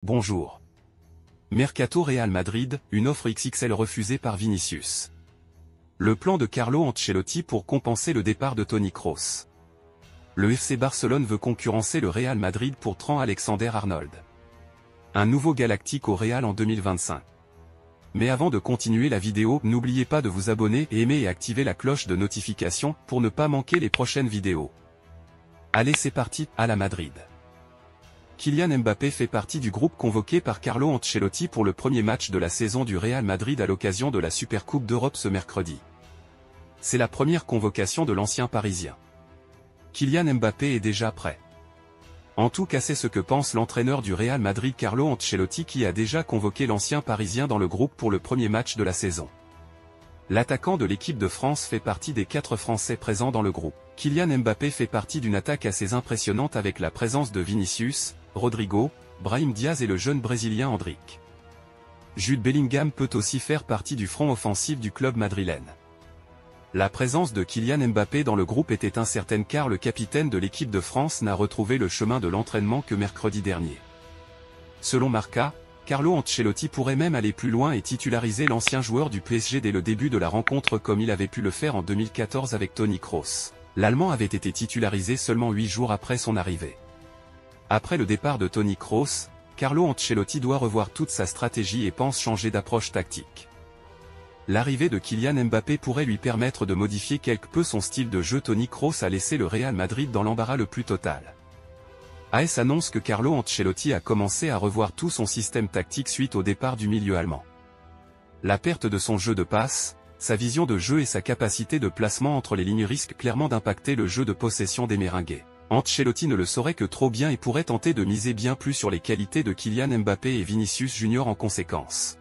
Bonjour. Mercato Real Madrid, une offre XXL refusée par Vinicius. Le plan de Carlo Ancelotti pour compenser le départ de Toni Kroos. Le FC Barcelone veut concurrencer le Real Madrid pour Trent Alexander-Arnold. Un nouveau galactique au Real en 2025. Mais avant de continuer la vidéo, n'oubliez pas de vous abonner et aimer et activer la cloche de notification pour ne pas manquer les prochaines vidéos. Allez, c'est parti, à la Madrid. Kylian Mbappé fait partie du groupe convoqué par Carlo Ancelotti pour le premier match de la saison du Real Madrid à l'occasion de la Supercoupe d'Europe ce mercredi. C'est la première convocation de l'ancien Parisien. Kylian Mbappé est déjà prêt. En tout cas, c'est ce que pense l'entraîneur du Real Madrid Carlo Ancelotti qui a déjà convoqué l'ancien Parisien dans le groupe pour le premier match de la saison. L'attaquant de l'équipe de France fait partie des 4 Français présents dans le groupe. Kylian Mbappé fait partie d'une attaque assez impressionnante avec la présence de Vinicius, Rodrigo, Brahim Diaz et le jeune Brésilien Endrick. Jude Bellingham peut aussi faire partie du front offensif du club madrilène. La présence de Kylian Mbappé dans le groupe était incertaine car le capitaine de l'équipe de France n'a retrouvé le chemin de l'entraînement que mercredi dernier. Selon Marca, Carlo Ancelotti pourrait même aller plus loin et titulariser l'ancien joueur du PSG dès le début de la rencontre comme il avait pu le faire en 2014 avec Toni Kroos. L'Allemand avait été titularisé seulement 8 jours après son arrivée. Après le départ de Toni Kroos, Carlo Ancelotti doit revoir toute sa stratégie et pense changer d'approche tactique. L'arrivée de Kylian Mbappé pourrait lui permettre de modifier quelque peu son style de jeu. Toni Kroos a laissé le Real Madrid dans l'embarras le plus total. AS annonce que Carlo Ancelotti a commencé à revoir tout son système tactique suite au départ du milieu allemand. La perte de son jeu de passe, sa vision de jeu et sa capacité de placement entre les lignes risquent clairement d'impacter le jeu de possession des Merengues. Ancelotti ne le saurait que trop bien et pourrait tenter de miser bien plus sur les qualités de Kylian Mbappé et Vinicius Junior en conséquence.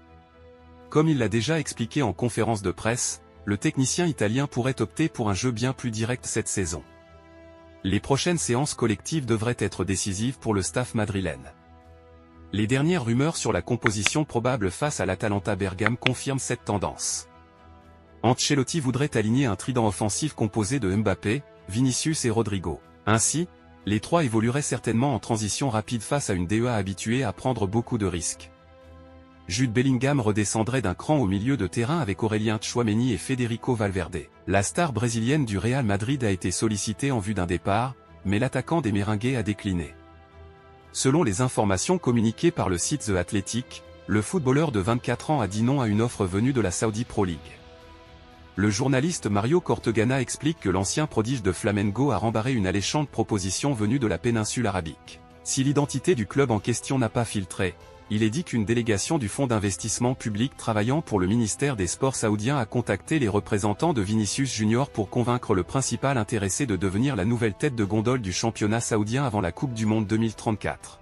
Comme il l'a déjà expliqué en conférence de presse, le technicien italien pourrait opter pour un jeu bien plus direct cette saison. Les prochaines séances collectives devraient être décisives pour le staff madrilène. Les dernières rumeurs sur la composition probable face à l'Atalanta Bergame confirment cette tendance. Ancelotti voudrait aligner un trident offensif composé de Mbappé, Vinicius et Rodrigo. Ainsi, les 3 évolueraient certainement en transition rapide face à une DEA habituée à prendre beaucoup de risques. Jude Bellingham redescendrait d'un cran au milieu de terrain avec Aurélien Tchouaméni et Federico Valverde. La star brésilienne du Real Madrid a été sollicitée en vue d'un départ, mais l'attaquant des Merengues a décliné. Selon les informations communiquées par le site The Athletic, le footballeur de 24 ans a dit non à une offre venue de la Saudi Pro League. Le journaliste Mario Cortegana explique que l'ancien prodige de Flamengo a rembarré une alléchante proposition venue de la péninsule arabique. Si l'identité du club en question n'a pas filtré, il est dit qu'une délégation du fonds d'investissement public travaillant pour le ministère des Sports saoudien a contacté les représentants de Vinicius Junior pour convaincre le principal intéressé de devenir la nouvelle tête de gondole du championnat saoudien avant la Coupe du Monde 2034.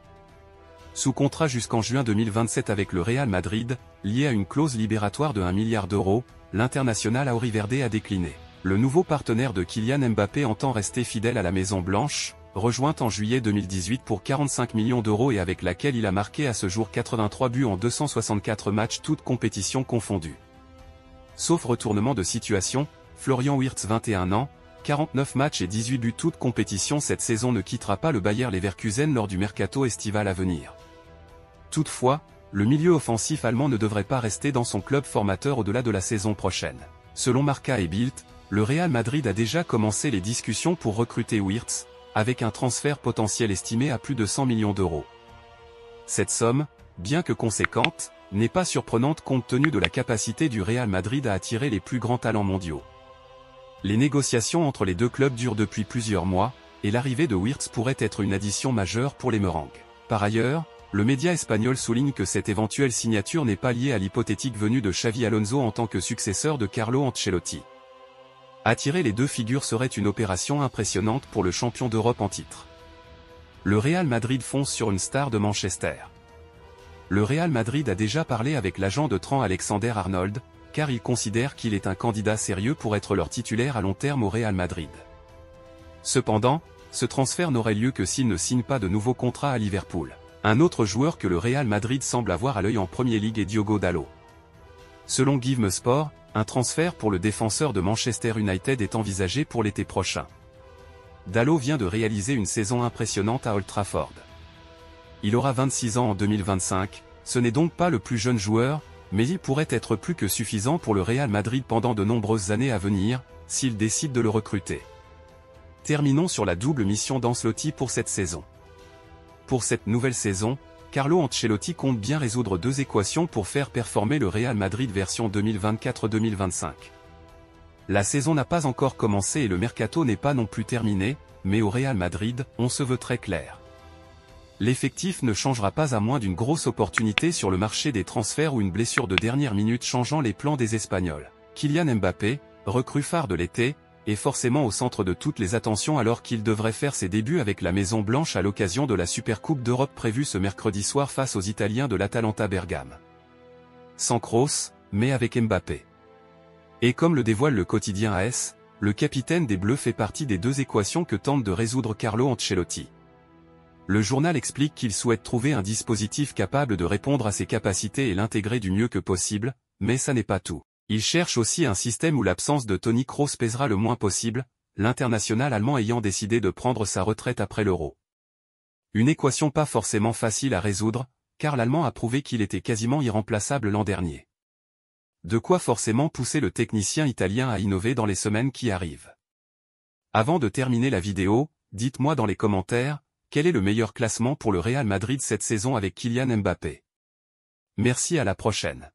Sous contrat jusqu'en juin 2027 avec le Real Madrid, lié à une clause libératoire de 1 milliard d'euros, l'international auriverde a décliné. Le nouveau partenaire de Kylian Mbappé entend rester fidèle à la Maison Blanche, rejointe en juillet 2018 pour 45 millions d'euros et avec laquelle il a marqué à ce jour 83 buts en 264 matchs toutes compétitions confondues. Sauf retournement de situation, Florian Wirtz 21 ans, 49 matchs et 18 buts toutes compétitions cette saison ne quittera pas le Bayer Leverkusen lors du mercato estival à venir. Toutefois, le milieu offensif allemand ne devrait pas rester dans son club formateur au-delà de la saison prochaine. Selon Marca et Bild, le Real Madrid a déjà commencé les discussions pour recruter Wirtz, avec un transfert potentiel estimé à plus de 100 millions d'euros. Cette somme, bien que conséquente, n'est pas surprenante compte tenu de la capacité du Real Madrid à attirer les plus grands talents mondiaux. Les négociations entre les deux clubs durent depuis plusieurs mois, et l'arrivée de Wirtz pourrait être une addition majeure pour les Merengues. Par ailleurs, le média espagnol souligne que cette éventuelle signature n'est pas liée à l'hypothétique venue de Xavi Alonso en tant que successeur de Carlo Ancelotti. Attirer les deux figures serait une opération impressionnante pour le champion d'Europe en titre. Le Real Madrid fonce sur une star de Manchester. Le Real Madrid a déjà parlé avec l'agent de Trent Alexander-Arnold, car il considère qu'il est un candidat sérieux pour être leur titulaire à long terme au Real Madrid. Cependant, ce transfert n'aurait lieu que s'il ne signe pas de nouveau contrat à Liverpool. Un autre joueur que le Real Madrid semble avoir à l'œil en Premier League est Diogo Dalot. Selon GiveMeSport, un transfert pour le défenseur de Manchester United est envisagé pour l'été prochain. Dalot vient de réaliser une saison impressionnante à Old Trafford. il aura 26 ans en 2025, ce n'est donc pas le plus jeune joueur, mais il pourrait être plus que suffisant pour le Real Madrid pendant de nombreuses années à venir, s'il décide de le recruter. Terminons sur la double mission d'Ancelotti pour cette saison. Pour cette nouvelle saison, Carlo Ancelotti compte bien résoudre deux équations pour faire performer le Real Madrid version 2024-2025. La saison n'a pas encore commencé et le mercato n'est pas non plus terminé, mais au Real Madrid, on se veut très clair. L'effectif ne changera pas à moins d'une grosse opportunité sur le marché des transferts ou une blessure de dernière minute changeant les plans des Espagnols. Kylian Mbappé, recrue phare de l'été, est forcément au centre de toutes les attentions alors qu'il devrait faire ses débuts avec la Maison Blanche à l'occasion de la Supercoupe d'Europe prévue ce mercredi soir face aux Italiens de l'Atalanta Bergame. Sans Kroos, mais avec Mbappé. Et comme le dévoile le quotidien AS, le capitaine des Bleus fait partie des deux équations que tente de résoudre Carlo Ancelotti. Le journal explique qu'il souhaite trouver un dispositif capable de répondre à ses capacités et l'intégrer du mieux que possible, mais ça n'est pas tout. Il cherche aussi un système où l'absence de Toni Kroos pèsera le moins possible, l'international allemand ayant décidé de prendre sa retraite après l'Euro. Une équation pas forcément facile à résoudre, car l'Allemand a prouvé qu'il était quasiment irremplaçable l'an dernier. De quoi forcément pousser le technicien italien à innover dans les semaines qui arrivent. Avant de terminer la vidéo, dites-moi dans les commentaires, quel est le meilleur classement pour le Real Madrid cette saison avec Kylian Mbappé. Merci, à la prochaine.